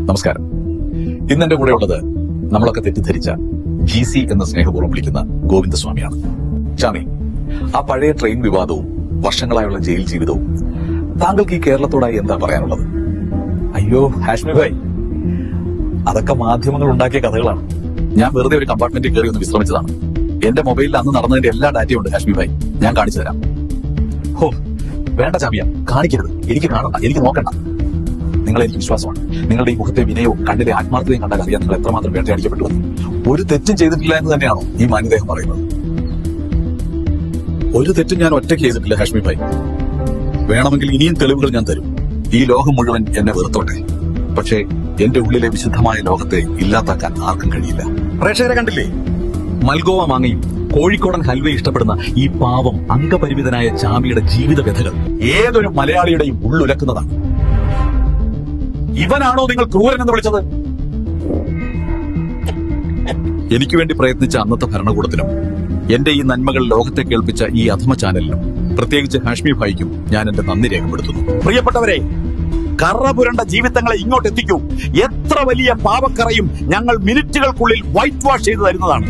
നമസ്കാരം. ഇന്ന് എന്റെ കൂടെ ഉള്ളത് നമ്മളൊക്കെ തെറ്റിദ്ധരിച്ച GC എന്ന സ്നേഹപൂർവ്വം വിളിക്കുന്ന ഗോവിന്ദസ്വാമിയാണ്. ചാമി, ആ പഴയ ട്രെയിൻ വിവാദവും വർഷങ്ങളായുള്ള ജയിൽ ജീവിതവും താങ്കൾക്ക് ഈ കേരളത്തോടായി എന്താ പറയാനുള്ളത്? അയ്യോ ഹാഷ്മി ഭായ്, അതൊക്കെ മാധ്യമങ്ങൾ ഉണ്ടാക്കിയ കഥകളാണ്. ഞാൻ വെറുതെ ഒരു കമ്പാർട്ട്മെന്റിൽ കയറി ഒന്ന് വിശ്രമിച്ചതാണ്. എന്റെ മൊബൈലിൽ അന്ന് നടന്നതിന്റെ എല്ലാ ഡാറ്റയും ഉണ്ട് ഹാഷ്മി ഭായ്, ഞാൻ കാണിച്ചു തരാം. ഹോ വേണ്ട ചാമിയ, കാണിക്കരുത്, എനിക്ക് കാണണ്ട, എനിക്ക് നോക്കണ്ട. നിങ്ങളെ എനിക്ക് വിശ്വാസമാണ്. നിങ്ങളുടെ ഈ മുഖത്തെ വിനയവും കണ്ണിലെ ആത്മാർത്ഥതയും കണ്ടാൽ അറിയാം നിങ്ങൾ എത്രമാത്രം വേട്ടയടിക്കപ്പെട്ടു വന്നു. ഒരു തെറ്റും ചെയ്തിട്ടില്ല എന്ന് തന്നെയാണോ ഈ മാന്യദേഹം പറയുന്നത്? ഒരു തെറ്റും ഞാൻ ഒറ്റയ്ക്ക് ചെയ്തിട്ടില്ല ഹാഷ്മി ഭായ്. വേണമെങ്കിൽ ഇനിയും തെളിവുകൾ ഞാൻ തരും. ഈ ലോകം മുഴുവൻ എന്നെ വെറുത്തോട്ടെ, പക്ഷേ എന്റെ ഉള്ളിലെ വിശുദ്ധമായ ലോകത്തെ ഇല്ലാതാക്കാൻ ആർക്കും കഴിയില്ല. പ്രേക്ഷകരെ കണ്ടില്ലേ? മൽഗോവ മാങ്ങയും കോഴിക്കോടൻ ഹൽവയും ഇഷ്ടപ്പെടുന്ന ഈ പാവം അംഗപരിമിതനായ ചാമിയുടെ ജീവിത വ്യഥകൾ ഏതൊരു മലയാളിയുടെയും ഉള്ളുലക്കുന്നതാണ്. ഇവനാണോ നിങ്ങൾ ക്രൂരൻ എന്ന് വിളിച്ചത്? എനിക്ക് വേണ്ടി പ്രയത്നിച്ച അന്നത്തെ ഭരണകൂടത്തിനും എന്റെ ഈ നന്മകൾ ലോകത്തെ കേൾപ്പിച്ച ഈ അധമ ചാനലിനും പ്രത്യേകിച്ച് ഹാഷ്മി ഭായിക്കും ഞാൻ എന്റെ നന്ദി രേഖപ്പെടുത്തുന്നു. പ്രിയപ്പെട്ടവരെ, കറ പുരണ്ട ജീവിതങ്ങളെ ഇങ്ങോട്ട് എത്തിക്കൂ. എത്ര വലിയ പാപക്കറയും ഞങ്ങൾ മിനിറ്റുകൾക്കുള്ളിൽ വൈറ്റ് വാഷ് ചെയ്തു തരുന്നതാണ്.